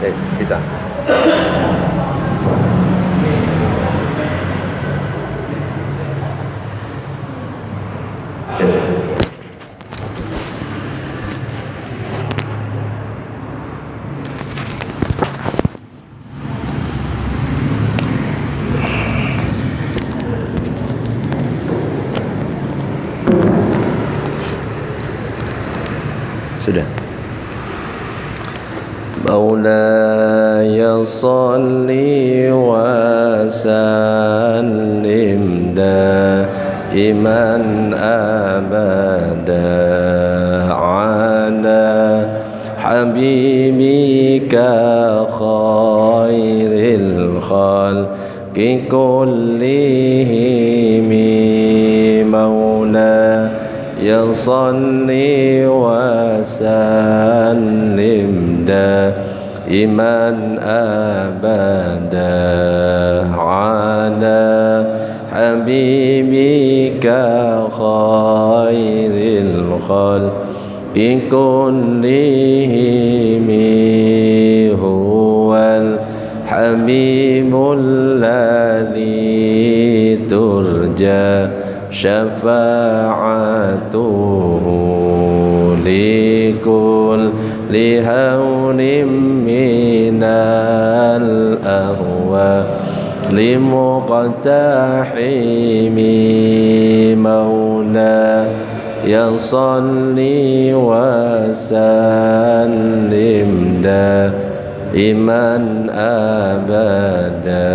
Bisa. Sudah. Maulaya salli wa sallim daiman abada ala habibika khairil khalqi kullihim maulaya Ya salli wa sallim daiman abada ala habibika khairil khalqi kullihim huwal habibul ladzi turja syafa'atuhu likul lihaunim minal ahwa limuqtahimi maula ya salli wa sallim daiman abada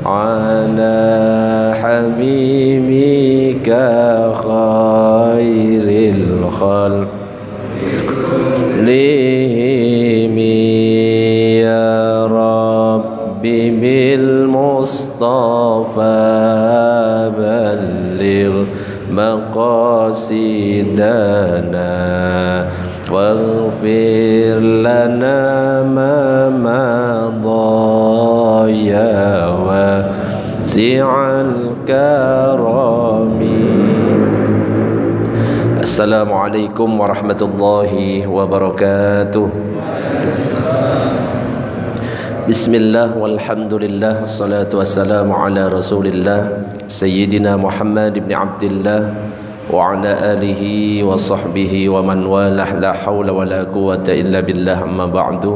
ala habibika khairil khalqi ya rabbi bil mustafa balligh maqasidana waghfir lana ma madaya wa si'al karami. Assalamualaikum warahmatullahi wabarakatuh. Bismillah walhamdulillah wassalatu wassalamu ala rasulillah Sayyidina Muhammad ibn Abdillah wa ala alihi wa sahbihi wa man walah la hawla wa la quwwata illa billah amma ba'du.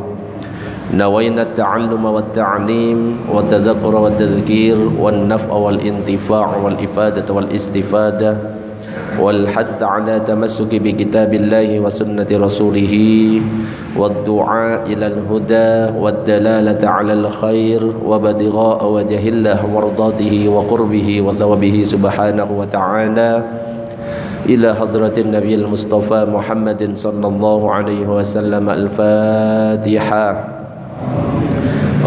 Nawayna at-ta'alluma wa at-ta'lim wa tadhakkura wa tadhkir wan naf'a wal intifa' wal ifadata wal istifada wal hath ala tamassuki bi kitabillahi wa sunnati rasulih wad du'a ila al-huda wad dalalata ala al-khair wa badigha'a wajhillah wardatihi wa qurbihi wa thawabihi subhanahu wa ta'ala ila hadratin nabiyil mustafa Muhammadin sallallahu alaihi wasallam. Al-Fatihah.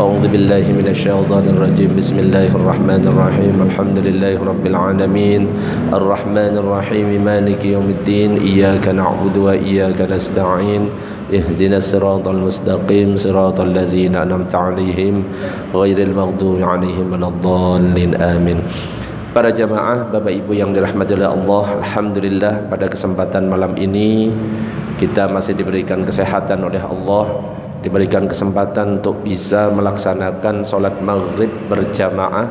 A'udzu billahi minasyaitonir rajim. Bismillahirrahmanirrahim. Alhamdulillahi rabbil alamin. Arrahmanir rahim. Maliki yaumiddin. Iyyaka na'budu wa iyyaka nasta'in. Ihdinas siratal mustaqim. Siratal ladzina an'amta 'alaihim ghairil maghdubi 'alaihim waladdallin. Amin. Para jamaah, Bapak Ibu yang dirahmati oleh Allah, alhamdulillah pada kesempatan malam ini kita masih diberikan kesehatan oleh Allah, diberikan kesempatan untuk bisa melaksanakan sholat maghrib berjamaah.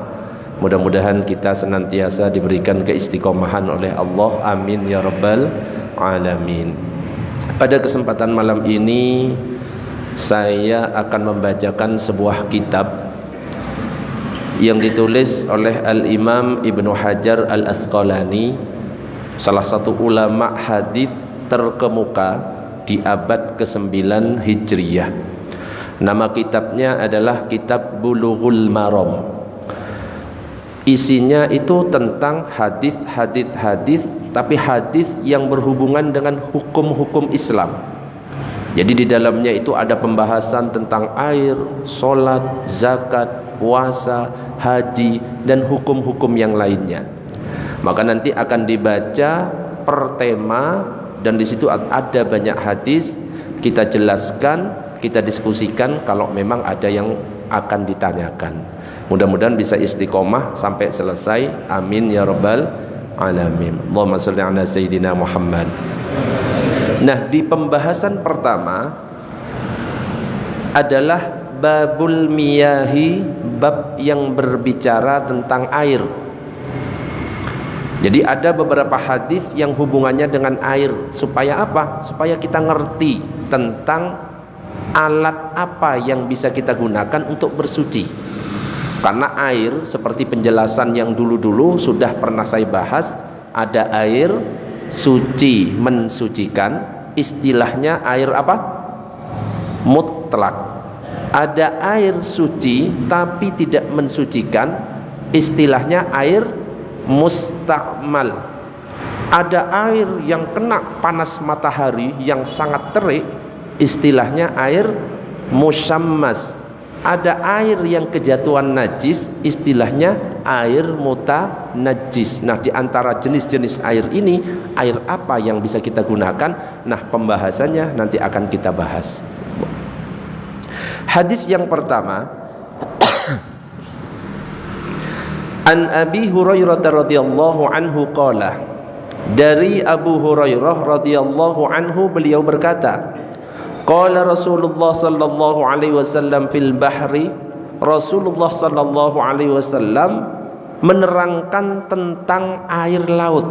Mudah-mudahan kita senantiasa diberikan keistiqomahan oleh Allah, amin ya rabbal alamin. Pada kesempatan malam ini saya akan membacakan sebuah kitab yang ditulis oleh Al-Imam Ibnu Hajar Al-Asqalani, salah satu ulama hadis terkemuka di abad ke-9 Hijriyah. Nama kitabnya adalah Kitab Bulughul Maram. Isinya itu tentang hadis, tapi hadis yang berhubungan dengan hukum-hukum Islam. Jadi di dalamnya itu ada pembahasan tentang air, solat, zakat, puasa, haji, dan hukum-hukum yang lainnya. Maka nanti akan dibaca per tema, dan di situ ada banyak hadis. Kita jelaskan, kita diskusikan kalau memang ada yang akan ditanyakan. Mudah-mudahan bisa istiqomah sampai selesai. Amin ya rabbal alamin. Allahumma sholli ala sayyidina Muhammad. Nah, di pembahasan pertama adalah babul miyahi, bab yang berbicara tentang air. Jadi ada beberapa hadis yang hubungannya dengan air. Supaya apa? Supaya kita ngerti tentang alat apa yang bisa kita gunakan untuk bersuci. Karena air, seperti penjelasan yang dulu-dulu sudah pernah saya bahas, ada air suci mensucikan, istilahnya air apa? Mutlak. Ada air suci tapi tidak mensucikan, istilahnya air mustakmal. Ada air yang kena panas matahari yang sangat terik, istilahnya air musyammas. Ada air yang kejatuhan najis, istilahnya air mutanajjis. Nah, di antara jenis-jenis air ini, air apa yang bisa kita gunakan? Nah, pembahasannya nanti akan kita bahas. Hadis yang pertama, An Abi Hurairah radhiyallahu anhu qala, dari Abu Hurairah radhiyallahu anhu beliau berkata, qala Rasulullah sallallahu alaihi wasallam fil bahri, Rasulullah sallallahu alaihi wasallam menerangkan tentang air laut.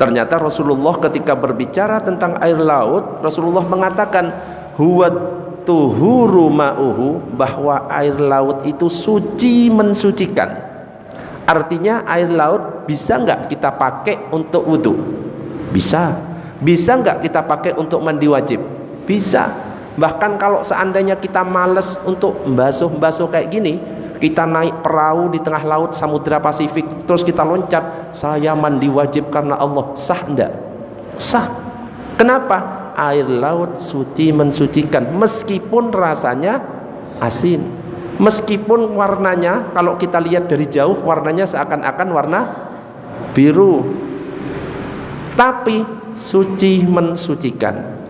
Ternyata Rasulullah ketika berbicara tentang air laut, Rasulullah mengatakan huwa tuhuru ma'uhu, bahwa air laut itu suci mensucikan. Artinya air laut bisa nggak kita pakai untuk wudhu? Bisa. Bisa nggak kita pakai untuk mandi wajib? Bisa. Bahkan kalau seandainya kita males untuk basuh-basuh kayak gini, kita naik perahu di tengah laut Samudra Pasifik, terus kita loncat, saya mandi wajib karena Allah, sah enggak? Sah. Kenapa? Air laut suci mensucikan, meskipun rasanya asin, meskipun warnanya kalau kita lihat dari jauh warnanya seakan-akan warna biru, tapi suci mensucikan.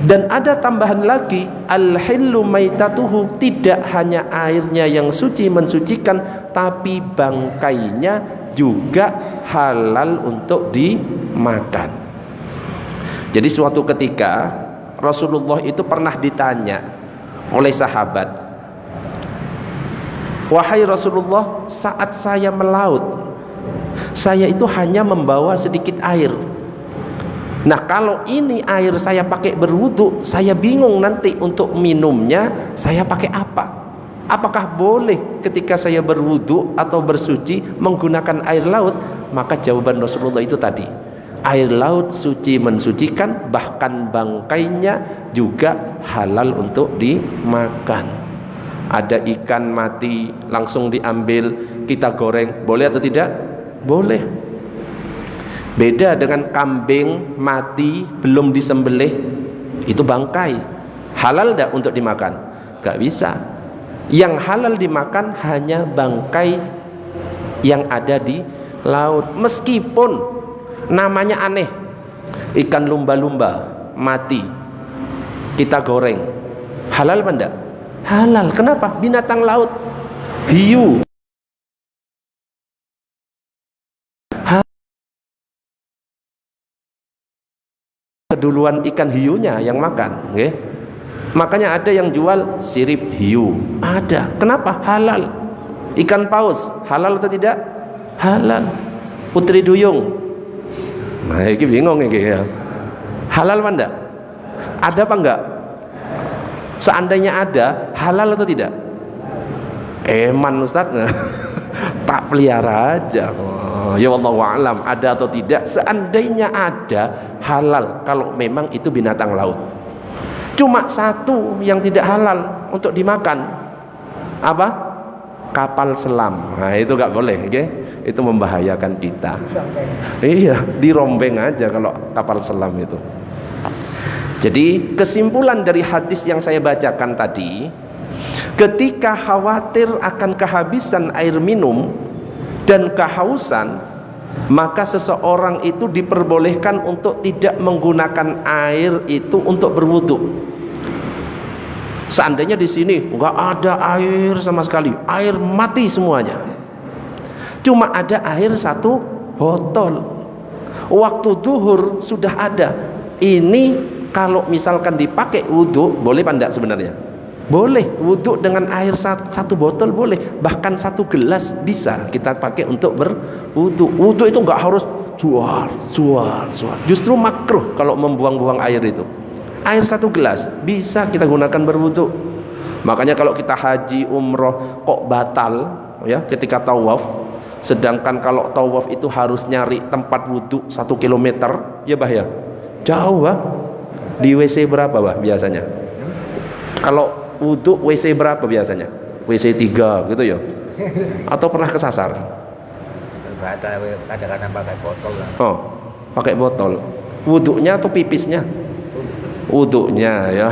Dan ada tambahan lagi, al-hillu maitatuhu, tidak hanya airnya yang suci mensucikan, tapi bangkainya juga halal untuk dimakan. Jadi suatu ketika Rasulullah itu pernah ditanya oleh sahabat, wahai Rasulullah, saat saya melaut, saya itu hanya membawa sedikit air. Nah, kalau ini air saya pakai berwudu, saya bingung nanti untuk minumnya saya pakai apa? Apakah boleh ketika saya berwudu atau bersuci menggunakan air laut? Maka jawaban Rasulullah itu tadi, air laut suci mensucikan, bahkan bangkainya juga halal untuk dimakan. Ada ikan mati langsung diambil, kita goreng, boleh atau tidak? Boleh. Beda dengan kambing mati belum disembelih, itu bangkai, halal tidak untuk dimakan? Gak bisa. Yang halal dimakan hanya bangkai yang ada di laut, meskipun namanya aneh, ikan lumba-lumba mati kita goreng, halal apa enggak? Halal. Kenapa? Binatang laut, hiu. Keduluan ikan hiunya yang makan, okay? Makanya ada yang jual sirip hiu, ada. Kenapa? Halal. Ikan paus halal atau tidak? Halal. Putri duyung, nah ini bingung ini ya. Halal apa enggak? Ada apa enggak? Seandainya ada, halal atau tidak? Eman Ustaz. Tak pelihara aja. Ya wallahu a'lam, ada atau tidak. Seandainya ada, halal kalau memang itu binatang laut. Cuma satu yang tidak halal untuk dimakan, apa? Kapal selam. Nah itu gak boleh, okay? Itu membahayakan kita. Iya, dirombeng aja kalau kapal selam itu. Jadi kesimpulan dari hadis yang saya bacakan tadi, ketika khawatir akan kehabisan air minum dan kehausan, maka seseorang itu diperbolehkan untuk tidak menggunakan air itu untuk berwudu. Seandainya di sini nggak ada air sama sekali, air mati semuanya, cuma ada air satu botol, waktu duhur sudah ada. Ini kalau misalkan dipakai wudu, boleh apa enggak sebenarnya? Boleh wudhu dengan air satu botol, boleh, bahkan satu gelas bisa kita pakai untuk berwudhu. Wudhu itu nggak harus jual. Justru makruh kalau membuang-buang air itu. Air satu gelas bisa kita gunakan berwudhu. Makanya kalau kita haji umroh kok batal ya ketika tawaf, sedangkan kalau tawaf itu harus nyari tempat wudhu 1 kilometer, ya bah ya, jauh bah. Di WC berapa bah biasanya? Kalau wudhu WC berapa biasanya? WC 3 gitu ya? Atau pernah kesasar? Kadang-kadang pakai botol lah. Oh, pakai botol. Wudhunya atau pipisnya? Wudhunya ya.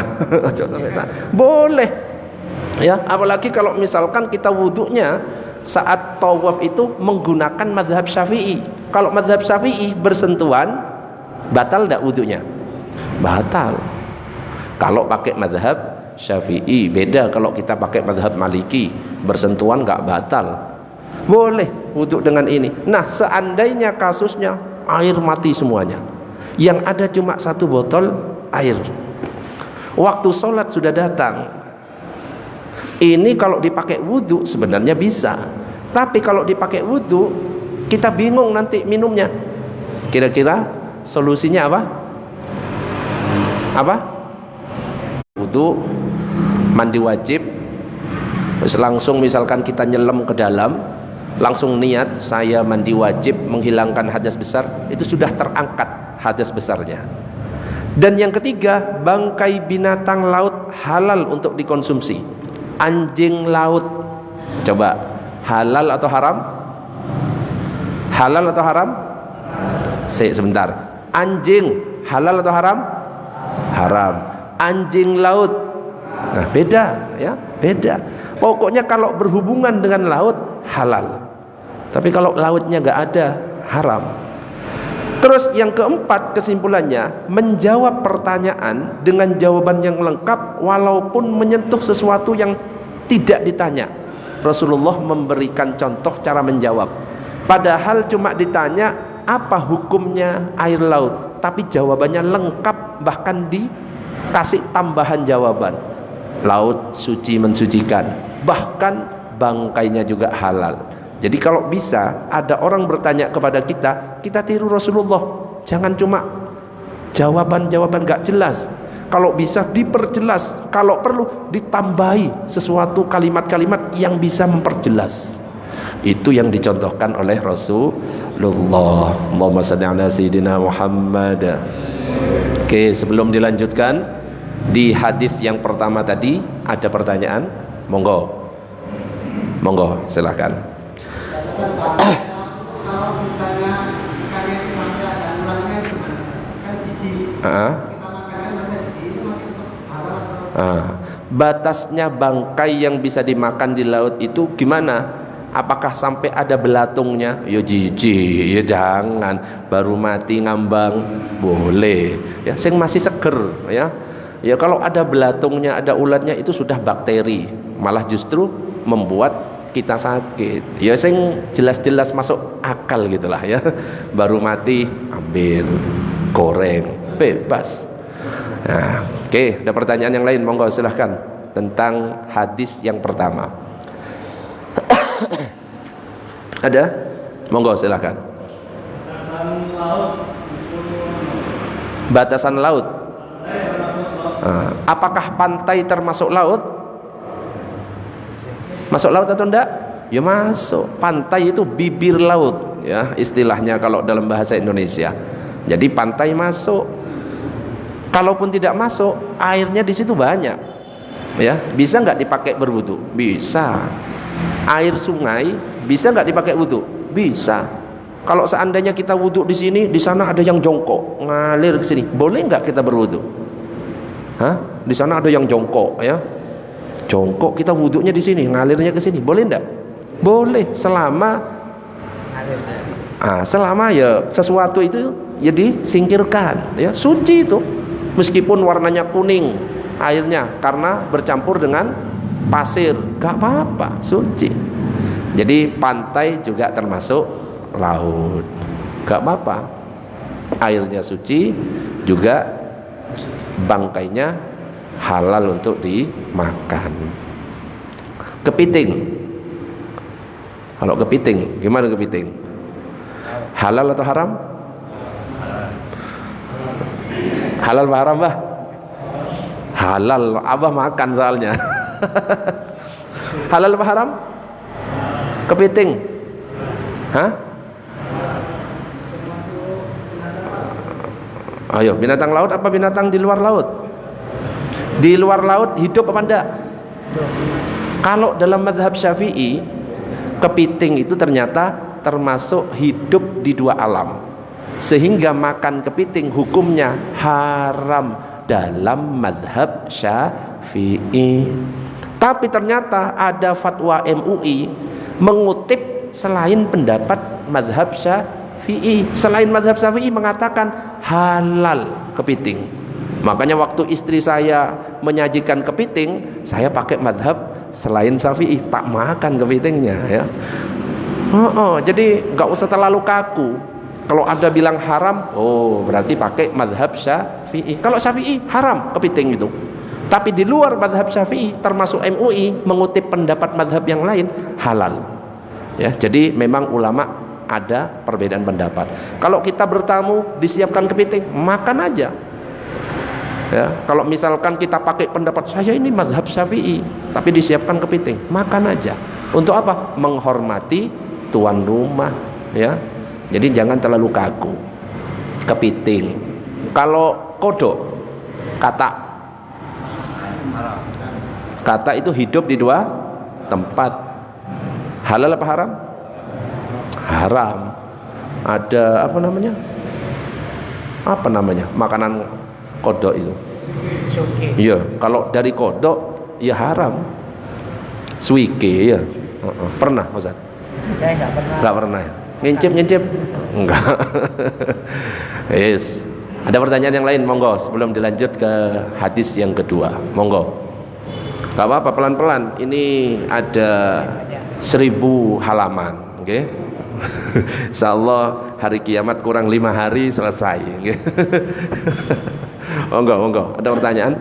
Boleh ya, apalagi kalau misalkan kita wudhunya saat tawaf itu menggunakan mazhab Syafi'i. Kalau mazhab Syafi'i bersentuhan, batal enggak wudhunya? Batal. Kalau pakai mazhab Syafi'i, beda kalau kita pakai mazhab Maliki, bersentuhan enggak batal. Boleh wudhu dengan ini. Nah, seandainya kasusnya air mati semuanya, yang ada cuma 1 botol air, waktu sholat sudah datang, ini kalau dipakai wudhu sebenarnya bisa, tapi kalau dipakai wudhu kita bingung nanti minumnya. Kira-kira solusinya apa? Wudhu, mandi wajib, langsung misalkan kita nyelam ke dalam, langsung niat saya mandi wajib menghilangkan hadas besar, itu sudah terangkat hadas besarnya. Dan yang ketiga, bangkai binatang laut halal untuk dikonsumsi. Anjing laut, coba halal atau haram? Halal atau haram? Sebentar, anjing halal atau haram? Haram. Anjing laut, nah beda ya, beda. Pokoknya kalau berhubungan dengan laut halal, tapi kalau lautnya nggak ada, haram. Terus yang keempat, kesimpulannya, menjawab pertanyaan dengan jawaban yang lengkap walaupun menyentuh sesuatu yang tidak ditanya. Rasulullah memberikan contoh cara menjawab, padahal cuma ditanya apa hukumnya air laut, tapi jawabannya lengkap, bahkan dikasih tambahan jawaban. Laut suci mensucikan, bahkan bangkainya juga halal. Jadi kalau bisa ada orang bertanya kepada kita, kita tiru Rasulullah. Jangan cuma jawaban-jawaban gak jelas. Kalau bisa diperjelas, kalau perlu ditambahi sesuatu kalimat-kalimat yang bisa memperjelas. Itu yang dicontohkan oleh Rasulullah. Allahumma shalli ala sayyidina Muhammad. Oke, sebelum dilanjutkan, di hadis yang pertama tadi ada pertanyaan, monggo silahkan. Kalau misalnya ikannya itu sampai ada ulangnya kan jijik, kita makan masa jijik itu masih halal atau? Batasnya bangkai yang bisa dimakan di laut itu gimana? Apakah sampai ada belatungnya? Ya jijik, ya jangan. Baru mati ngambang boleh. Ya, sing masih seger ya. Ya kalau ada belatungnya, ada ulatnya, itu sudah bakteri, malah justru membuat kita sakit. Ya sing jelas-jelas masuk akal gitulah ya. Baru mati ambil, goreng, bebas. Nah, oke, ada pertanyaan yang lain, monggo silahkan tentang hadis yang pertama. Ada? Monggo silahkan. Batasan laut. Apakah pantai termasuk laut? Masuk laut atau enggak? Ya masuk. Pantai itu bibir laut ya istilahnya kalau dalam bahasa Indonesia. Jadi pantai masuk. Kalaupun tidak masuk, airnya di situ banyak. Ya, bisa nggak dipakai berwudu? Bisa. Air sungai bisa nggak dipakai wudu? Bisa. Kalau seandainya kita wudu di sini, di sana ada yang jongkok ngalir ke sini, boleh nggak kita berwudu? Di sana ada yang jongkok ya. Jongkok, kita wudhunya di sini, ngalirnya ke sini, boleh enggak? Boleh, selama ya sesuatu itu ya disingkirkan, ya suci itu, meskipun warnanya kuning airnya karena bercampur dengan pasir, gak apa-apa, suci. Jadi pantai juga termasuk laut, gak apa-apa, airnya suci, juga bangkainya halal untuk dimakan. Kepiting. Kalau kepiting, gimana kepiting? Halal atau haram? Halal apa haram, Bah? Halal, Abah makan soalnya. Halal apa haram? Kepiting. Hah? Ayo, binatang laut apa binatang di luar laut? Di luar laut hidup apa enggak? Kalau dalam mazhab Syafi'i, kepiting itu ternyata termasuk hidup di dua alam, sehingga makan kepiting hukumnya haram dalam mazhab Syafi'i. Tapi ternyata ada fatwa MUI mengutip selain pendapat mazhab Syafi'i. Selain mazhab Syafi'i mengatakan halal kepiting. Makanya waktu istri saya menyajikan kepiting, saya pakai mazhab selain Syafi'i, tak makan kepitingnya ya. Jadi nggak usah terlalu kaku. Kalau ada bilang haram, oh berarti pakai mazhab Syafi'i. Kalau Syafi'i haram kepiting itu. Tapi di luar mazhab Syafi'i, termasuk MUI mengutip pendapat mazhab yang lain, halal. Ya, jadi memang ulama ada perbedaan pendapat. Kalau kita bertamu disiapkan kepiting, makan aja. Ya, kalau misalkan kita pakai pendapat saya ini mazhab Syafi'i, tapi disiapkan kepiting, makan aja. Untuk apa? Menghormati tuan rumah, ya. Jadi jangan terlalu kaku. Kepiting. Kalau kodok, kata itu hidup di dua tempat. Halal apa haram? Haram. Ada apa namanya? Apa namanya? Makanan kodok itu. Iya, kalau dari kodok ya haram. Suike ya. Pernah Ustaz? Saya nggak pernah. Nggak pernah ya? Ngincip? Enggak. Yes. Ada pertanyaan yang lain, monggo, sebelum dilanjut ke hadis yang kedua. Monggo. Gak apa-apa, pelan-pelan. Ini ada 1000 halaman, oke? Insyaallah hari kiamat kurang 5 hari selesai, oke? Monggo. Ada pertanyaan?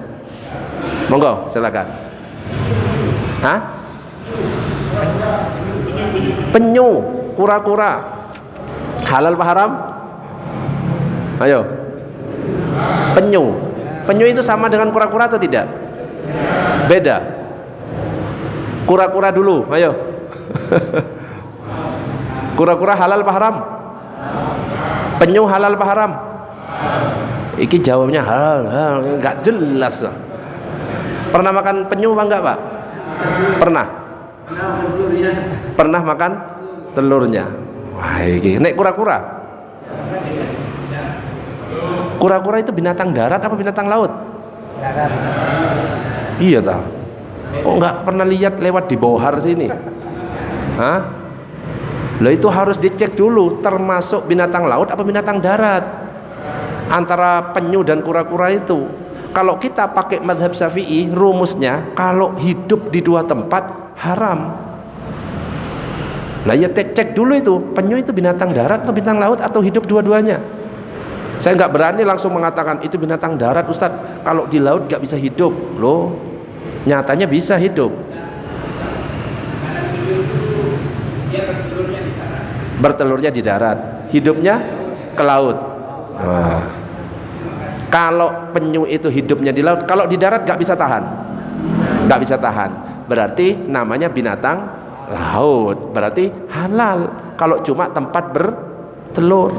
Monggo, silakan. Hah? Penyu, kura-kura. Halal apa haram? Ayo. Penyu itu sama dengan kura-kura atau tidak? Beda. Kura-kura dulu, ayo. Kura-kura halal apa haram? Penyu halal apa haram? Iki jawabnya halal, enggak jelas. Pernah makan penyu apa enggak, Pak? Pernah. Pernah makan telurnya. Wah, iki nek kura-kura. Kura-kura itu binatang darat apa binatang laut? Darat. Iya tak? Kok nggak pernah lihat lewat di Bohar sini? Hah? Lah itu harus dicek dulu termasuk binatang laut apa binatang darat. Antara penyu dan kura-kura itu. Kalau kita pakai mazhab Syafi'i, rumusnya kalau hidup di dua tempat haram. Lah ya cek dulu itu, penyu itu binatang darat atau binatang laut atau hidup dua-duanya. Saya nggak berani langsung mengatakan itu binatang darat, Ustadz. Kalau di laut nggak bisa hidup, loh. Nyatanya bisa hidup. Bertelurnya di darat, hidupnya ke laut. Nah, kalau penyu itu hidupnya di laut, kalau di darat nggak bisa tahan, berarti namanya binatang laut, berarti halal. Kalau cuma tempat bertelur,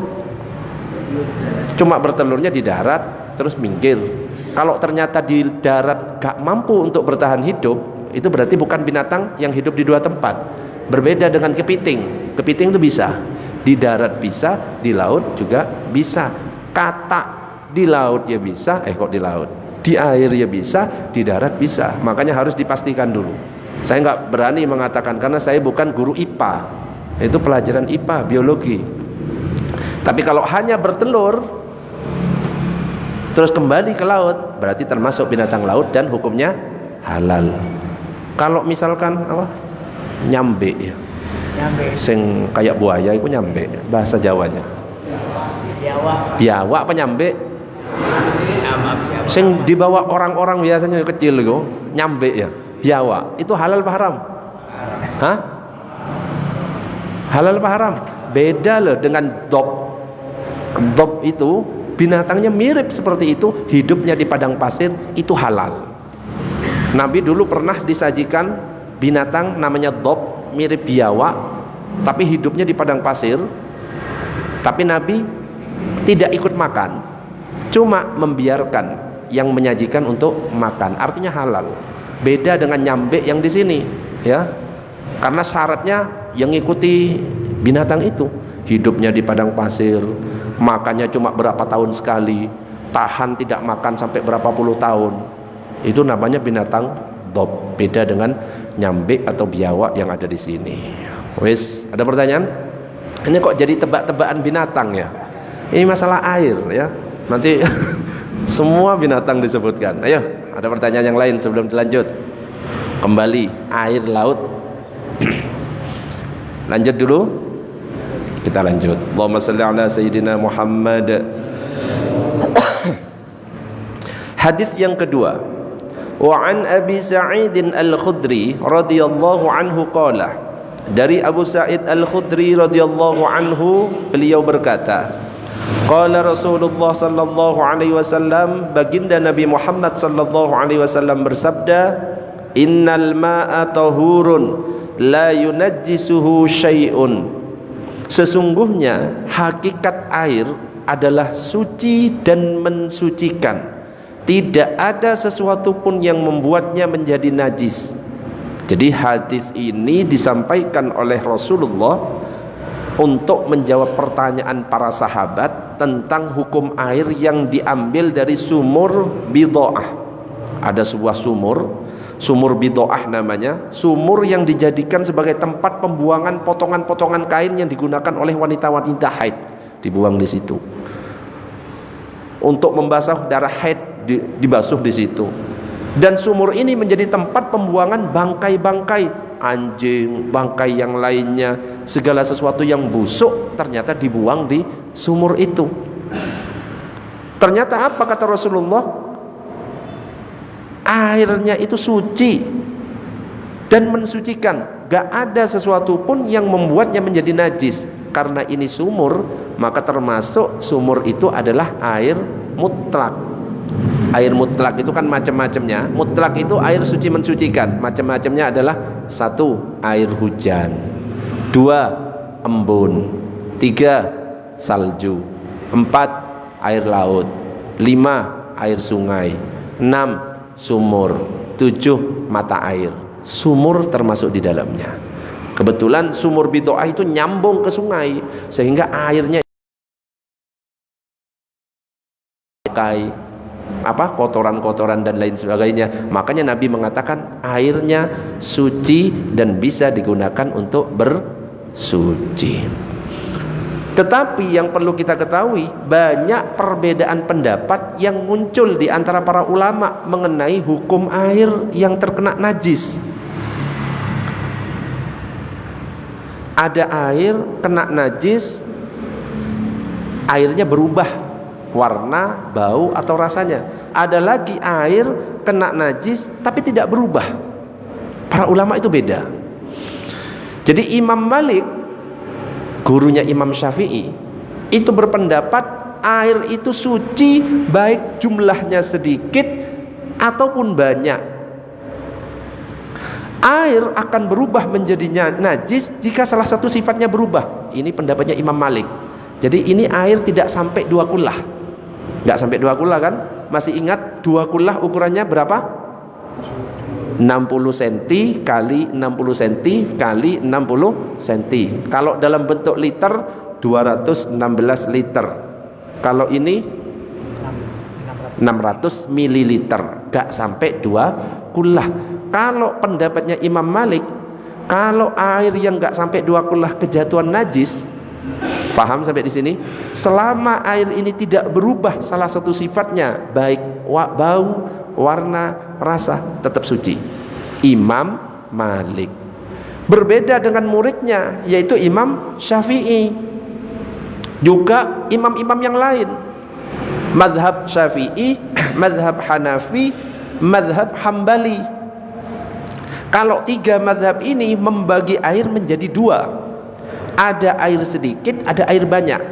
cuma bertelurnya di darat terus minggir. Kalau ternyata di darat gak mampu untuk bertahan hidup, itu berarti bukan binatang yang hidup di dua tempat. Berbeda dengan kepiting. Kepiting itu bisa di darat, bisa di laut juga bisa. Katak di laut ya bisa, kok di laut, di air ya bisa, di darat bisa. Makanya harus dipastikan dulu. Saya nggak berani mengatakan karena saya bukan guru IPA. Itu pelajaran IPA, biologi. Tapi kalau hanya bertelur terus kembali ke laut, berarti termasuk binatang laut dan hukumnya halal. Kalau misalkan apa? Nyambe ya. Nyambe. Sing kayak buaya itu nyambe bahasa Jawanya. Biawak. Biawak apa nyambe? Sing dibawa orang-orang biasanya kecil itu nyambe ya, biawak. Itu halal apa haram? Hah? Halal apa haram? Beda loh dengan dop. Dop itu binatangnya mirip seperti itu, hidupnya di padang pasir, itu halal. Nabi dulu pernah disajikan binatang namanya dop, mirip biawak, tapi hidupnya di padang pasir. Tapi Nabi tidak ikut makan, cuma membiarkan yang menyajikan untuk makan. Artinya halal. Beda dengan nyambe yang di sini, ya. Karena syaratnya yang ngikuti binatang itu, hidupnya di padang pasir, makannya cuma berapa tahun sekali, tahan tidak makan sampai berapa puluh tahun. Itu namanya binatang dop. Beda dengan nyambe atau biawak yang ada di sini. Wes, ada pertanyaan? Ini kok jadi tebak-tebakan binatang ya? Ini masalah air ya. Nanti semua binatang disebutkan. Ayo, ada pertanyaan yang lain sebelum dilanjut. Kembali air laut. Lanjut dulu. Kita lanjut. Allahumma shalli ala sayyidina Muhammad. Hadis yang kedua. Wa an Abi Sa'id Al-Khudri radhiyallahu anhu qala. Dari Abu Sa'id Al-Khudri radhiyallahu anhu, beliau berkata, qala Rasulullah sallallahu alaihi wasallam, baginda Nabi Muhammad sallallahu alaihi wasallam bersabda, innal ma'a tahurun la yunajjisuhu syai'un. Sesungguhnya hakikat air adalah suci dan mensucikan. Tidak ada sesuatu pun yang membuatnya menjadi najis. Jadi hadis ini disampaikan oleh Rasulullah untuk menjawab pertanyaan para sahabat tentang hukum air yang diambil dari sumur Bidha'ah. Ada sebuah sumur Bidha'ah namanya, sumur yang dijadikan sebagai tempat pembuangan potongan-potongan kain yang digunakan oleh wanita-wanita haid, dibuang di situ. Untuk membasuh darah haid dibasuh di situ. Dan sumur ini menjadi tempat pembuangan bangkai-bangkai anjing, bangkai yang lainnya, segala sesuatu yang busuk ternyata dibuang di sumur itu. Ternyata apa kata Rasulullah? Airnya itu suci dan mensucikan. Gak ada sesuatu pun yang membuatnya menjadi najis. Karena ini sumur, maka termasuk sumur itu adalah air mutlak. Air mutlak itu kan macam-macamnya. Mutlak itu air suci mensucikan. Macam-macamnya adalah: 1. Air hujan, 2. Embun, 3. Salju, 4. Air laut, 5. Air sungai, 6. Sumur, 7. Mata air. Sumur termasuk di dalamnya. Kebetulan sumur Bidha'ah itu nyambung ke sungai, sehingga airnya kotoran-kotoran dan lain sebagainya. Makanya Nabi mengatakan airnya suci dan bisa digunakan untuk bersuci. Tetapi yang perlu kita ketahui, banyak perbedaan pendapat yang muncul di antara para ulama mengenai hukum air yang terkena najis. Ada air kena najis, airnya berubah warna, bau atau rasanya. Ada lagi air kena najis tapi tidak berubah. Para ulama itu beda. Jadi Imam Malik, gurunya Imam Syafi'i, itu berpendapat air itu suci baik jumlahnya sedikit ataupun banyak. Air akan berubah menjadi najis jika salah satu sifatnya berubah. Ini pendapatnya Imam Malik. Jadi ini air tidak sampai 2 kullah. Nggak sampai 2 kullah kan? Masih ingat 2 kullah ukurannya berapa? 60 cm kali 60 cm kali 60 cm. Kalau dalam bentuk liter 216 liter. Kalau ini 600 mililiter. Nggak sampai 2 kullah. Kalau pendapatnya Imam Malik, kalau air yang nggak sampai 2 kullah kejatuhan najis, paham sampai di sini? Selama air ini tidak berubah salah satu sifatnya, baik bau, warna, rasa, tetap suci. Imam Malik. Berbeda dengan muridnya, yaitu Imam Syafi'i. Juga imam-imam yang lain. mazhab Syafi'i, mazhab Hanafi, mazhab Hambali. Kalau 3 mazhab ini membagi air menjadi 2. Ada air sedikit, ada air banyak.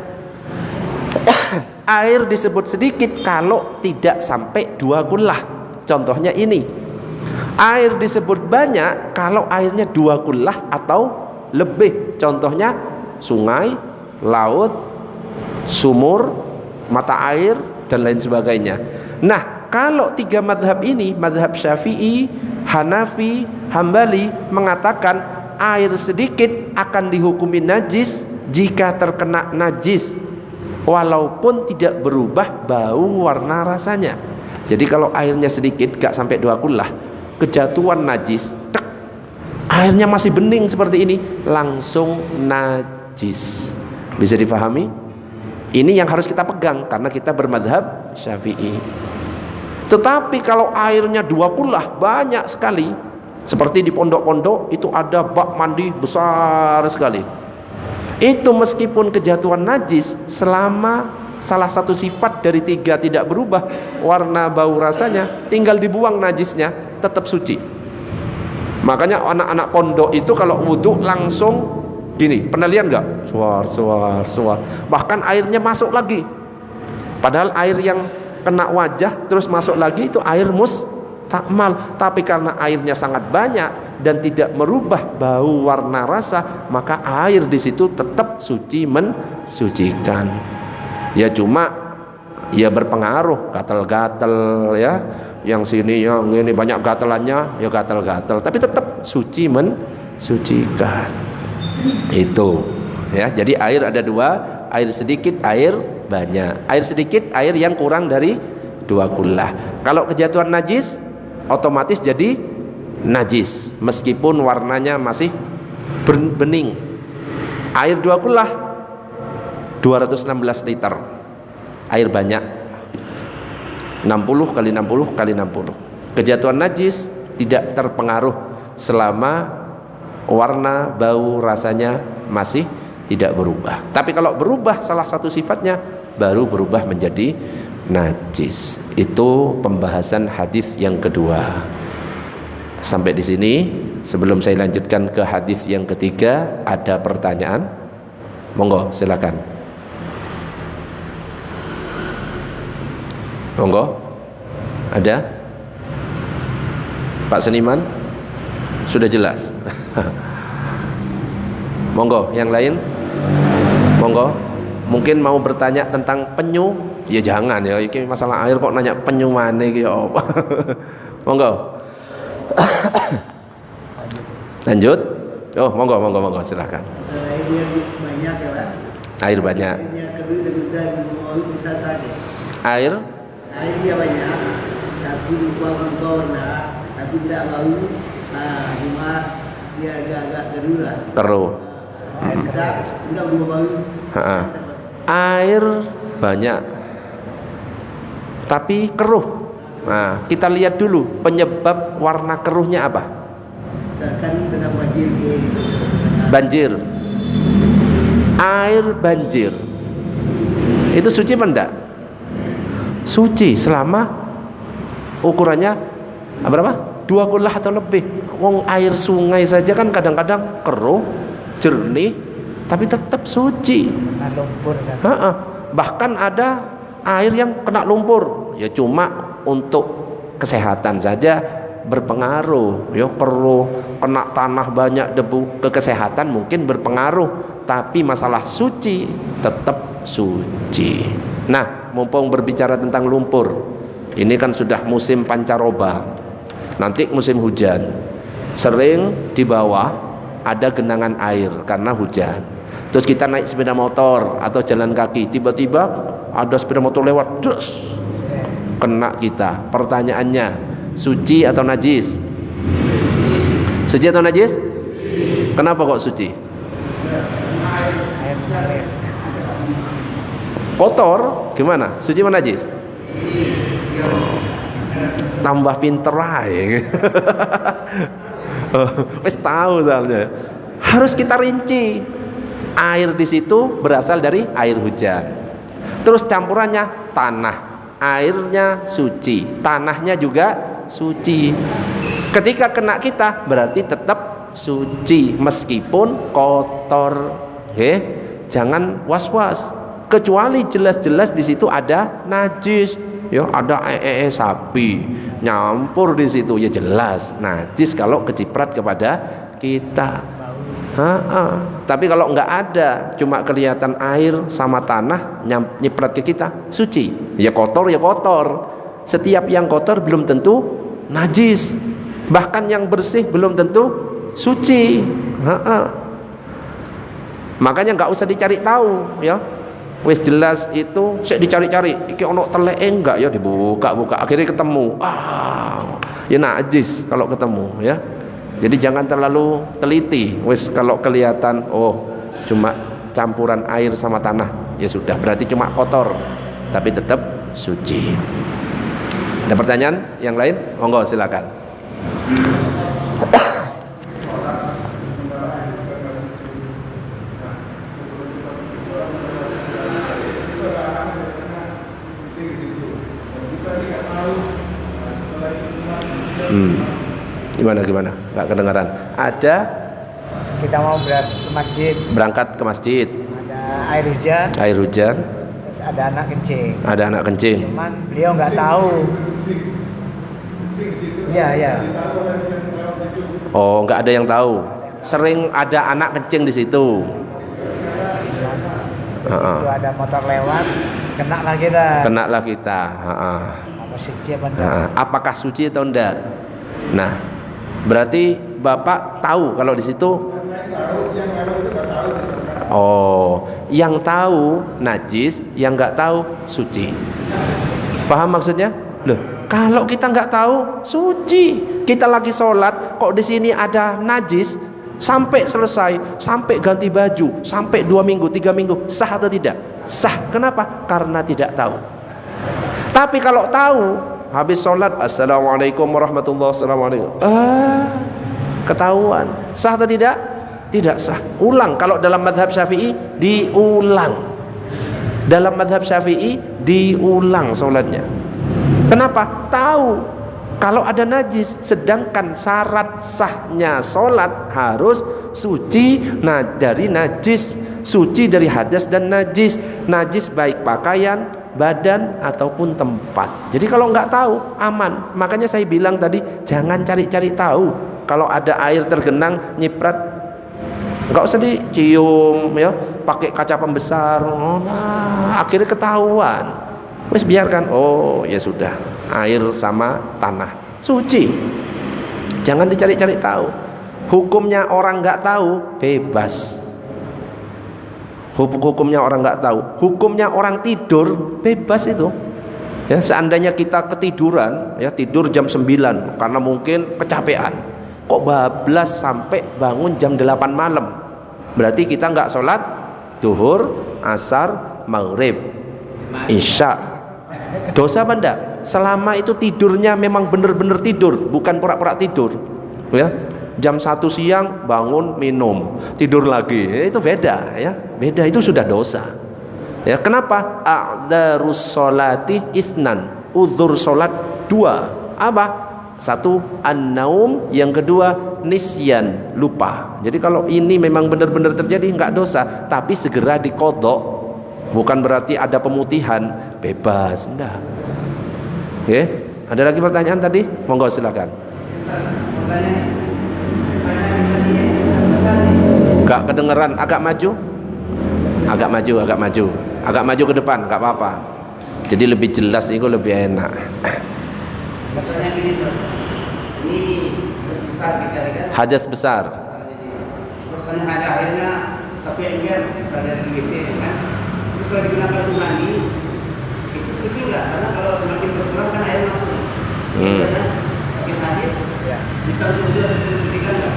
Air disebut sedikit kalau tidak sampai 2 kullah. Contohnya ini. Air disebut banyak kalau airnya 2 kullah atau lebih. Contohnya sungai, laut, sumur, mata air, dan lain sebagainya. Nah, kalau 3 mazhab ini, mazhab Syafi'i, Hanafi, Hambali, mengatakan air sedikit akan dihukumi najis jika terkena najis, walaupun tidak berubah bau, warna, rasanya. Jadi kalau airnya sedikit, gak sampai 2 kullah, kejatuhan najis, tek, airnya masih bening seperti ini, langsung najis. Bisa difahami? Ini yang harus kita pegang karena kita bermadzhab Syafi'i. Tetapi kalau airnya 2 kullah, banyak sekali, seperti di pondok-pondok itu ada bak mandi besar sekali, itu meskipun kejatuhan najis, selama salah satu sifat dari 3 tidak berubah, warna, bau, rasanya, tinggal dibuang najisnya, tetap suci. Makanya anak-anak pondok itu kalau wudhu langsung gini, pernah lihat nggak? Suar. Bahkan airnya masuk lagi. Padahal air yang kena wajah terus masuk lagi itu air mustakmal. Tapi karena airnya sangat banyak dan tidak merubah bau, warna, rasa, maka air di situ tetap suci, mensucikan. Ya cuma ya berpengaruh, gatal-gatal ya. Yang sini yang ini banyak gatalannya, ya gatal-gatal, tapi tetap suci, mensucikan. Itu ya. Jadi air ada 2, air sedikit, air banyak. Air sedikit, air yang kurang dari 2 kullah. Kalau kejatuhan najis, otomatis jadi najis meskipun warnanya masih bening. Air 2 kullah 216 liter. Air banyak 60 kali 60 kali 60. Kejatuhan najis tidak terpengaruh selama warna, bau, rasanya masih tidak berubah. Tapi kalau berubah salah satu sifatnya, baru berubah menjadi najis. Itu pembahasan hadis yang kedua. Sampai di sini. Sebelum saya lanjutkan ke hadis yang ketiga, ada pertanyaan? Monggo, silakan. Monggo. Ada? Pak Seniman? Sudah jelas. Monggo, yang lain? Monggo. Mungkin mau bertanya tentang penyu? Ya jangan ya, ini masalah air kok nanya penyu mana iki ya apa. Monggo. Lanjut. Oh, monggo silakan. Selain dia banyak ya, Pak. Air banyak. Airnya kedua bisa saja. Air Airnya banyak, tapi lupa warna, tapi tidak bau. Cuma dia agak-agak keruh lah. keruh. Bisa tidak berubah bau. Air banyak tapi keruh. Nah, kita lihat dulu penyebab warna keruhnya apa? Misalkan tengah banjir Banjir. Air banjir itu suci apa enggak? Suci selama ukurannya berapa? 2 kullah atau lebih. Wong air sungai saja kan kadang-kadang keruh, jernih, tapi tetap suci. Kena lumpur kan. Bahkan ada air yang kena lumpur, ya cuma untuk kesehatan saja berpengaruh. Ya keruh, kena tanah banyak debu, ke kesehatan mungkin berpengaruh, tapi masalah suci tetap suci. Nah, mumpung berbicara tentang lumpur, ini kan sudah musim pancaroba, nanti musim hujan, sering di bawah ada genangan air karena hujan. Terus kita naik sepeda motor atau jalan kaki, tiba-tiba ada sepeda motor lewat, dus, kena kita. Pertanyaannya, suci atau najis? Suci atau najis? Kenapa kok suci? Air mengalir. Kotor gimana? Suci atau najis? Tambah pinter aja. Wis tahu soalnya. Harus kita rinci. Air di situ berasal dari air hujan. Terus campurannya tanah. airnya suci, tanahnya juga suci. Ketika kena kita berarti tetap suci meskipun kotor. Jangan was-was, kecuali jelas-jelas di situ ada najis, ya ada sapi nyampur di situ, ya jelas najis kalau keciprat kepada kita. Tapi kalau nggak ada, cuma kelihatan air sama tanah nyiprat ke kita, suci. Ya kotor, ya kotor. Setiap yang kotor belum tentu najis, bahkan yang bersih belum tentu suci. Makanya nggak usah dicari tahu, ya. Wis jelas itu, saya dicari-cari. Iki ono telek enggak, ya dibuka-buka, akhirnya ketemu. Ya najis kalau ketemu, ya. Jadi jangan terlalu teliti. Wis kalau kelihatan cuma campuran air sama tanah, ya sudah berarti cuma kotor, tapi tetap suci. Ada pertanyaan yang lain? Monggo silakan. Gimana? Nggak kedengaran. Ada. Kita mau berangkat ke masjid. Ada air hujan. Terus ada anak kencing. Cuman beliau nggak tahu. Iya. Nggak ada yang tahu. Sering ada anak kencing di situ. Itu ada motor lewat, kena lah kita. Apa suci apa enggak? Apakah suci atau enggak? Nah, berarti Bapak tahu kalau di situ. Yang tahu najis, yang nggak tahu suci. Paham maksudnya? Loh, kalau kita nggak tahu suci, kita lagi sholat, kok di sini ada najis, sampai selesai, sampai ganti baju, sampai 2 minggu, 3 minggu, sah atau tidak? Sah. Kenapa? Karena tidak tahu. Tapi kalau tahu, habis sholat, assalamualaikum warahmatullahi wabarakatuh, ketahuan, sah atau tidak? Tidak sah. Ulang. Kalau dalam mazhab Syafi'i diulang. Dalam mazhab Syafi'i diulang sholatnya. Kenapa? Tahu kalau ada najis, sedangkan syarat sahnya sholat harus suci dari najis, suci dari hadas dan najis. Najis baik pakaian, badan ataupun tempat. Jadi kalau nggak tahu aman. Makanya saya bilang tadi jangan cari-cari tahu. Kalau ada air tergenang nyiprat, nggak usah dicium, ya, pakai kaca pembesar. Akhirnya ketahuan. Wes biarkan. Ya sudah, air sama tanah suci. Jangan dicari-cari tahu. Hukumnya orang nggak tahu bebas. Hukumnya orang nggak tahu. Hukumnya orang tidur bebas itu. Ya, seandainya kita ketiduran, ya tidur jam 9 karena mungkin kecapean, kok bablas sampai bangun jam 8 malam, berarti kita nggak sholat duhur, asar, maghrib, isya. Dosa apa enggak? Selama itu tidurnya memang benar-benar tidur, bukan pura-pura tidur, ya. Jam 1 siang bangun minum, tidur lagi, itu beda, ya, beda, itu sudah dosa. Ya, kenapa? A'dzarus sholati isnan, uzur sholat 2. Apa? 1 an-naum, yang kedua nisyan, lupa. Jadi kalau ini memang benar-benar terjadi nggak dosa, tapi segera diqodho. Bukan berarti ada pemutihan, bebas, enggak. Oke, ada lagi pertanyaan tadi? Monggo silakan. Gak kedengeran, agak maju ke depan, gak apa-apa. Jadi lebih jelas, itu lebih enak. Maksudnya gini tuh, ini hadas besar kan? Hadas besar. Rasanya ada akhirnya 1 ember misalnya dari WC kan. Terus kalau digunakan untuk mandi, itu suci nggak? Karena kalau semakin berkurang kan air masuk. Sakit hadis, bisa untuk dia sucikan nggak?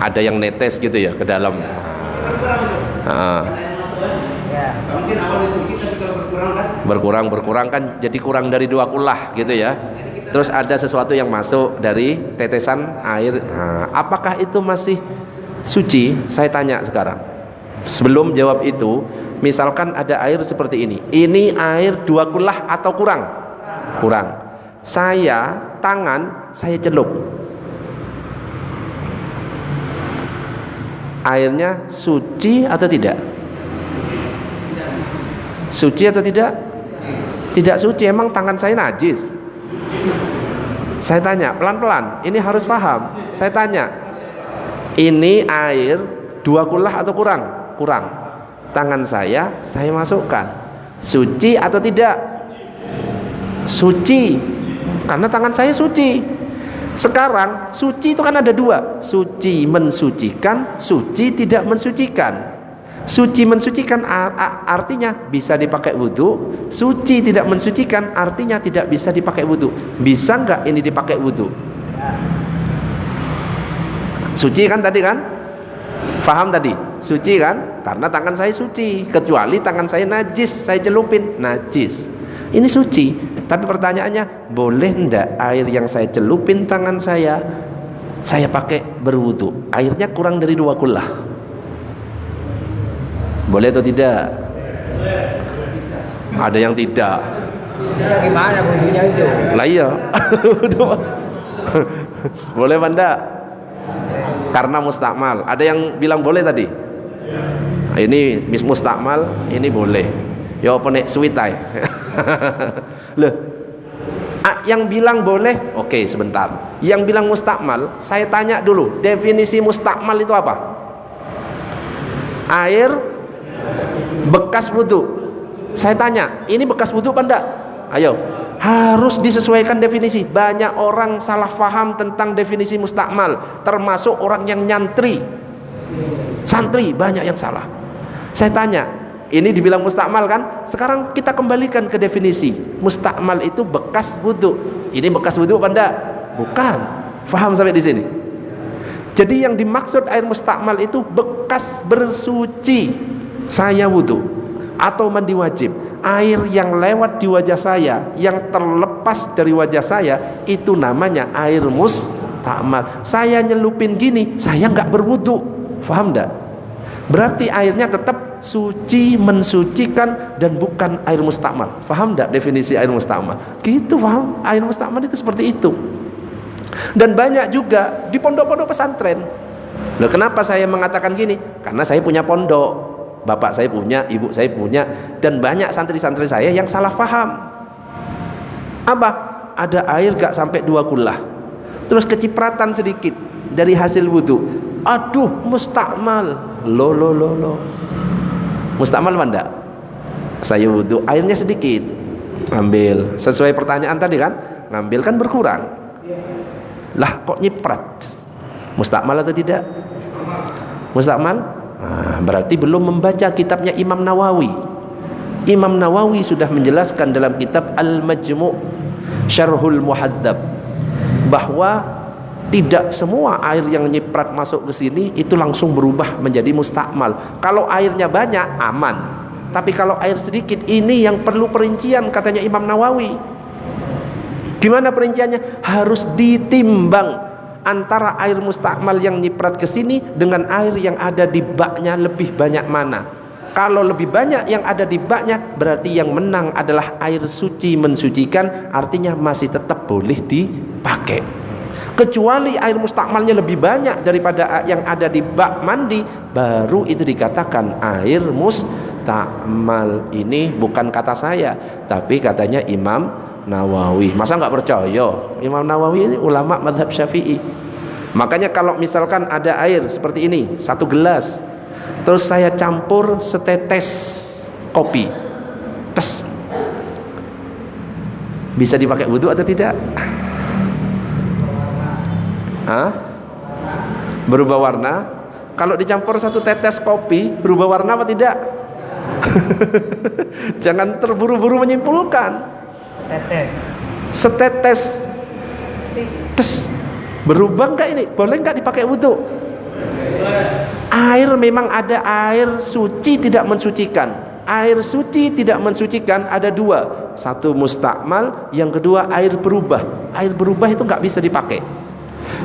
Ada yang netes gitu ya ke dalam. Berkurang itu. Karena air masuk kan? Ya. Mungkin awalnya suci, tapi kalau berkurang kan jadi kurang dari 2 kulah gitu ya. Terus ada sesuatu yang masuk dari tetesan air. Apakah itu masih suci? Saya tanya sekarang. Sebelum jawab itu, misalkan ada air seperti ini. Ini air 2 kulah atau kurang? Kurang. Saya tangan saya celup. Airnya suci atau tidak? Suci atau tidak? Tidak suci. Emang tangan saya najis? Saya tanya pelan-pelan. Ini harus paham. Saya tanya, ini air 2 kullah atau kurang? Kurang. Tangan saya masukkan. Suci atau tidak? Suci. Karena tangan saya suci. Sekarang suci itu kan ada 2. Suci mensucikan, suci tidak mensucikan. Suci mensucikan artinya bisa dipakai wudu. Suci tidak mensucikan artinya tidak bisa dipakai wudu. Bisa nggak ini dipakai wudu? Suci kan tadi kan? Faham tadi? Suci kan? Karena tangan saya suci. Kecuali tangan saya najis, saya celupin, najis. Ini suci. Tapi pertanyaannya, boleh ndak air yang saya celupin tangan saya pakai berwudu? Airnya kurang dari 2 kullah. Boleh atau tidak? Ada yang tidak. Ya, gimana wudunya itu? Lah iya. Boleh apa ndak? Karena mustakmal. Ada yang bilang boleh tadi? Ini mustakmal, ini boleh. Ya apa nek suwitai. Loh, yang bilang boleh, oke sebentar. Yang bilang mustakmal, saya tanya dulu, definisi mustakmal itu apa? Air bekas wudu. Saya tanya, ini bekas wudu apa enggak? Ayo, harus disesuaikan definisi. Banyak orang salah faham tentang definisi mustakmal, termasuk orang yang nyantri. Santri banyak yang salah. Saya tanya, ini dibilang mustakmal kan? Sekarang kita kembalikan ke definisi. Mustakmal itu bekas wudu. Ini bekas wudu apa enggak? Bukan. Faham sampai di sini? Jadi yang dimaksud air mustakmal itu bekas bersuci. Saya wudu atau mandi wajib. Air yang lewat di wajah saya, yang terlepas dari wajah saya, itu namanya air mustakmal. Saya nyelupin gini, saya nggak berwudu. Faham enggak? Berarti airnya tetap suci, mensucikan, dan bukan air mustakmal. Faham enggak definisi air mustakmal? Gitu, paham? Air mustakmal itu seperti itu. Dan banyak juga di pondok-pondok pesantren. Loh, kenapa saya mengatakan gini? Karena saya punya pondok. Bapak saya punya, ibu saya punya, dan banyak santri-santri saya yang salah faham. Apa? Ada air gak sampai 2 kullah, terus kecipratan sedikit dari hasil wudu. Aduh, mustakmal. Lo. Mustakmal apa enggak? Saya wudu, airnya sedikit, ambil. Sesuai pertanyaan tadi kan, ngambil kan berkurang. Lah kok nyiprat? Mustakmal atau tidak? Mustakmal? Nah, berarti belum membaca kitabnya Imam Nawawi. Imam Nawawi sudah menjelaskan dalam kitab Al-Majmu' Syarhul Muhadzab bahwa tidak semua air yang nyiprat masuk ke sini itu langsung berubah menjadi mustakmal. Kalau airnya banyak aman, tapi kalau air sedikit ini yang perlu perincian, katanya Imam Nawawi. Gimana perinciannya? Harus ditimbang antara air mustakmal yang nyiprat ke sini dengan air yang ada di baknya lebih banyak mana. Kalau lebih banyak yang ada di baknya, berarti yang menang adalah air suci mensucikan, artinya masih tetap boleh dipakai. Kecuali air mustakmalnya lebih banyak daripada yang ada di bak mandi, baru itu dikatakan air mustakmal. Ini bukan kata saya, tapi katanya Imam Nawawi. Masa nggak percaya? Imam Nawawi ini ulama mazhab Syafi'i. Makanya kalau misalkan ada air seperti ini, 1 gelas, terus saya campur setetes kopi, tes, bisa dipakai wudu atau tidak? Hah? Berubah warna? Kalau dicampur 1 tetes kopi, berubah warna apa tidak? Jangan terburu-buru menyimpulkan. Setetes tes, berubah enggak ini? Boleh enggak dipakai wudu? Air memang ada air suci tidak mensucikan. Air suci tidak mensucikan ada 2. Satu mustakmal, yang kedua air berubah. Air berubah itu enggak bisa dipakai.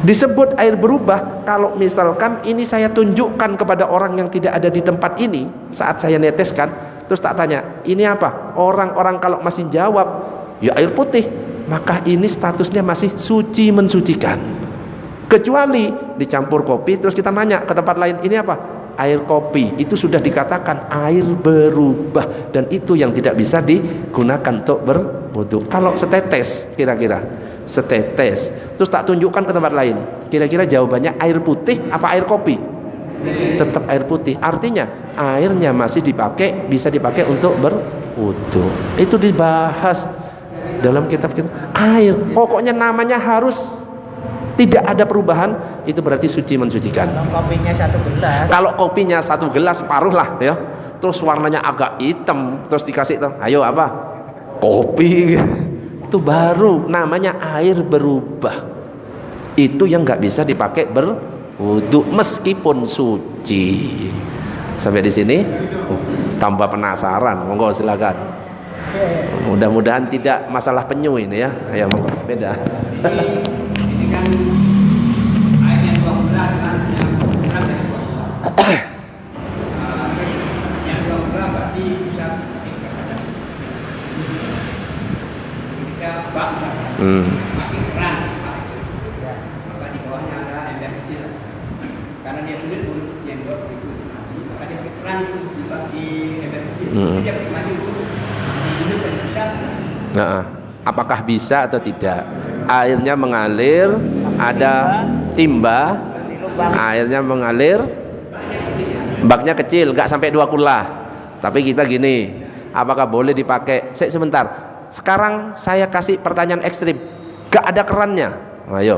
Disebut air berubah kalau misalkan ini saya tunjukkan kepada orang yang tidak ada di tempat ini saat saya neteskan, terus tak tanya, ini apa? Orang-orang kalau masih jawab, ya air putih. maka ini statusnya masih suci mensucikan. Kecuali dicampur kopi terus kita nanya ke tempat lain, ini apa? Air kopi. Itu sudah dikatakan air berubah, dan itu yang tidak bisa digunakan untuk berwudu. Kalau setetes, kira-kira setetes terus tak tunjukkan ke tempat lain, kira-kira jawabannya air putih apa air kopi? Tetap air putih. Artinya airnya masih dipakai, bisa dipakai untuk berwudu. Itu dibahas dalam kitab kita. Air, pokoknya namanya harus tidak ada perubahan, itu berarti suci mensucikan. Kalau kopinya 1 gelas. Kalau kopinya 1 gelas separuh lah ya, terus warnanya agak hitam, terus dikasih tuh, ayo apa? Kopi. Itu baru namanya air berubah. Itu yang nggak bisa dipakai berwudu meskipun suci. Sampai di sini tambah penasaran, monggo silakan. Mudah-mudahan tidak masalah penyu ini ya. Ayo monggo, beda. Ini kan air yang 12 dengan yang 12. Yang 12 berarti bisa ketika bak makin keran, maka di bawahnya ada ember kecil. Karena dia sulit pun yang 20 itu mati, maka dia pakai keran di ember kecil. Jadi dia pakai mandi dulu. Sulit dan bisa. Nah, apakah bisa atau tidak? Airnya mengalir, ada timba, airnya mengalir, baknya kecil, nggak sampai 2 kula. Tapi kita gini, apakah boleh dipakai? Sebentar, sekarang saya kasih pertanyaan ekstrim, nggak ada kerannya. Ayo,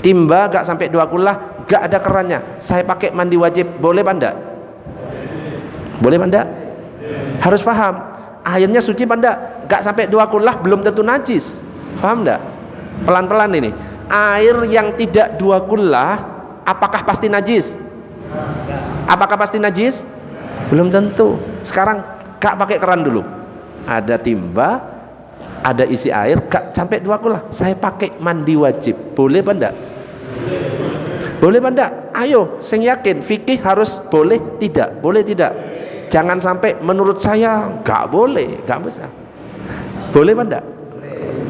timba nggak sampai 2 kula, nggak ada kerannya, saya pakai mandi wajib, boleh apa enggak? Boleh apa enggak? Harus paham, airnya suci apa enggak? Nggak sampai 2 kula belum tentu najis. Paham enggak? Pelan-pelan ini. Air yang tidak 2 kula apakah pasti najis? Apakah pasti najis? Belum tentu. Sekarang gak pakai keran dulu. Ada timba, ada isi air, gak sampai 2 kula. Saya pakai mandi wajib. Boleh apa enggak? Boleh apa enggak? Ayo, saya yakin fikih harus boleh tidak? Boleh tidak? Jangan sampai menurut saya gak boleh, gak bisa. Boleh apa enggak?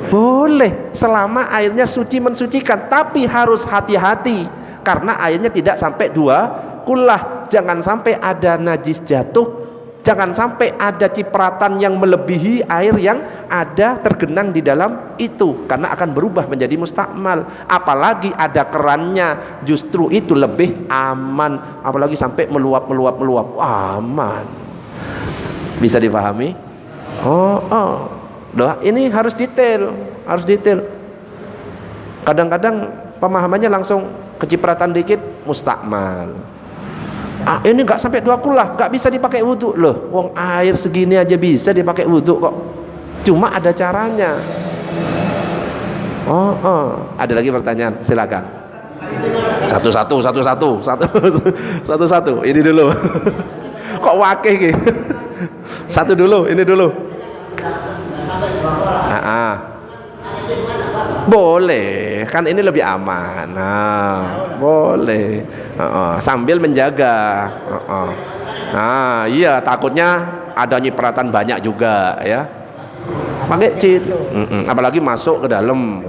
Boleh, selama airnya suci mensucikan, tapi harus hati-hati karena airnya tidak sampai 2 kula. Jangan sampai ada najis jatuh, jangan sampai ada cipratan yang melebihi air yang ada tergenang di dalam itu, karena akan berubah menjadi mustakmal. Apalagi ada kerannya, justru itu lebih aman. Apalagi sampai meluap, aman. Bisa dipahami? Doa ini harus detail, Kadang-kadang pemahamannya langsung kecipratan dikit mustakmal. Ini nggak sampai 2 kula, nggak bisa dipakai wudhu loh. Wong air segini aja bisa dipakai wudhu kok. Cuma ada caranya. Ada lagi pertanyaan, silakan. Satu-satu. Ini dulu. Kok wakeh gitu? Satu dulu, ini dulu. Boleh, kan ini lebih aman. Boleh. Sambil menjaga. Iya, takutnya ada nyipratan banyak juga ya. Pakai cheat. Apalagi masuk ke dalam.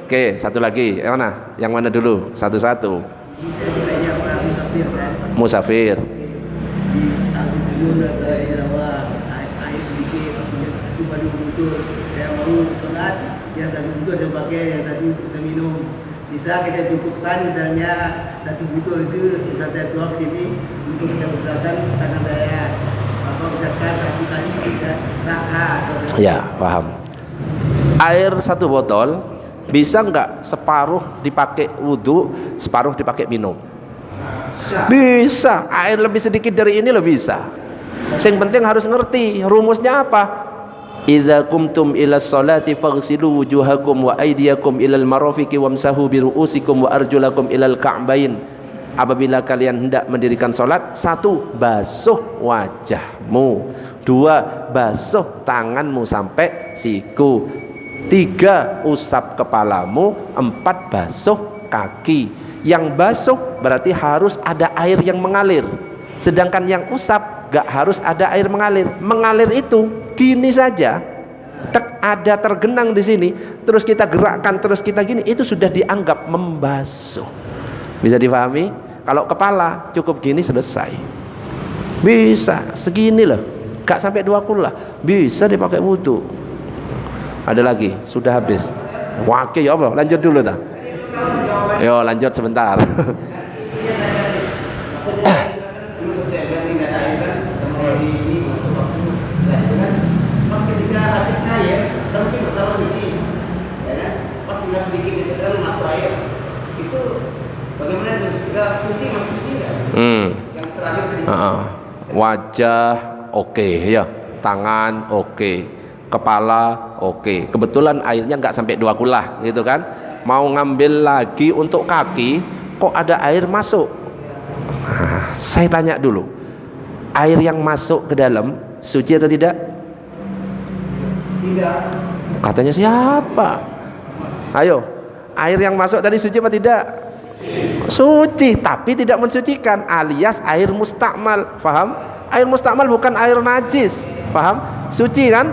Oke, satu lagi. Yang mana? Yang mana dulu? Satu-satu. Musafir. Saya mau sholat, yang satu butuh saya pakai, yang satu untuk saya minum. Bisa saya cukupkan misalnya 1 butuh itu bisa saya tuang sini untuk saya besarkan tangan saya. Misalkan 1 kali bisa sah. Ya, paham. Air 1 botol bisa nggak separuh dipakai wudhu, separuh dipakai minum? Bisa. Air lebih sedikit dari ini lo bisa. Yang penting harus ngerti rumusnya apa. Idza kumtum ila sholati faghsilu wujuhakum wa aydiyakum ilal marafiqi wamsahu bi ru'usikum wa arjulakum ilal ka'bain. Apabila kalian hendak mendirikan salat, 1 basuh wajahmu, 2 basuh tanganmu sampai siku, 3 usap kepalamu, 4 basuh kaki. Yang basuh berarti harus ada air yang mengalir, sedangkan yang usap gak harus ada air mengalir. Mengalir itu gini saja, tek ada tergenang di sini, terus kita gerakkan, terus kita gini, itu sudah dianggap membasuh. Bisa dipahami? Kalau kepala cukup gini selesai. Bisa segini loh, gak sampai 2 kullah, bisa dipakai wudu. Ada lagi, sudah habis. Wakil ya apa? Lanjut dulu tak? Yo lanjut sebentar. Pas ketika habis air, mungkin pertama suci, ya kan? Pas tinggal sedikit itu kan masuk air, itu bagaimana kita suci masih suci nggak? Yang terakhir sedikit. Wajah oke, ya, tangan oke, kepala oke. Kebetulan airnya nggak sampai 2 kullah, gitu kan? Mau ngambil lagi untuk kaki, kok ada air masuk? Nah, saya tanya dulu, air yang masuk ke dalam suci atau tidak? Tidak. Katanya siapa? Ayo, air yang masuk tadi suci apa tidak? Suci, tapi tidak mensucikan, alias air mustakmal. Faham? Air mustakmal bukan air najis. Faham? Suci kan?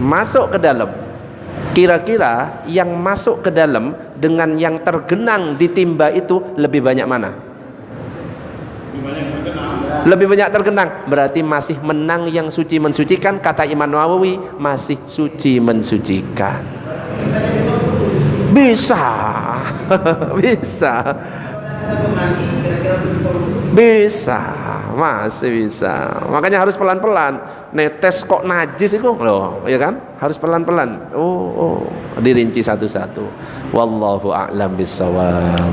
Masuk ke dalam. Kira-kira yang masuk ke dalam dengan yang tergenang di timba itu lebih banyak mana? Lebih banyak tergenang, berarti masih menang yang suci mensucikan. Kata Imam Nawawi, masih suci mensucikan. Bisa. Bisa. Bisa, masih bisa. Makanya harus pelan-pelan. Netes kok najis itu loh, ya kan? Harus pelan-pelan. Oh, dirinci satu-satu. Wallahu a'lam bissawab.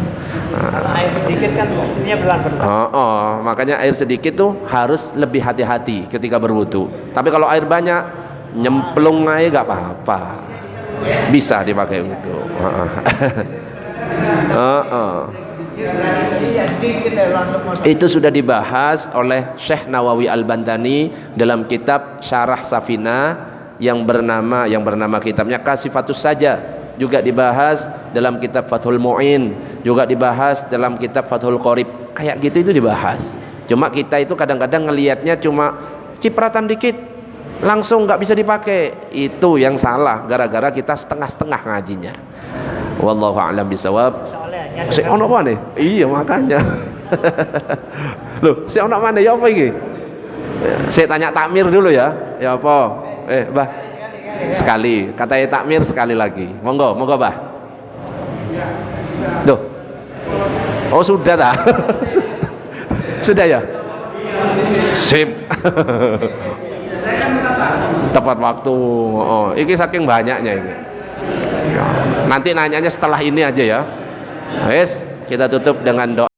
Air sedikit kan mestinya pelan-pelan. Makanya air sedikit tuh harus lebih hati-hati ketika berwudu. Tapi kalau air banyak, nyemplung aja gak apa-apa. Bisa dipakai wudu. Itu sudah dibahas oleh Syekh Nawawi Al-Bantani dalam kitab Syarah Safina yang bernama kitabnya Kasifatus Saja, juga dibahas dalam kitab Fathul Mu'in, juga dibahas dalam kitab Fathul Qorib. Kayak gitu itu dibahas. Cuma kita itu kadang-kadang ngelihatnya cuma cipratan dikit langsung nggak bisa dipakai. Itu yang salah, gara-gara kita setengah-setengah ngajinya. Wallahu a'lam bisawab. Si ono mana? Iya makanya. Loh, si ono mana ya apa ini? Saya tanya takmir dulu ya. Ya apa? Bah. Sekali. Katanya takmir sekali lagi. Monggo, Bah. Tuh. Oh sudah dah. Sudah ya? Sip. Tepat waktu. Ini saking banyaknya ini. Nanti nanyanya setelah ini aja ya. Wes, kita tutup dengan doa.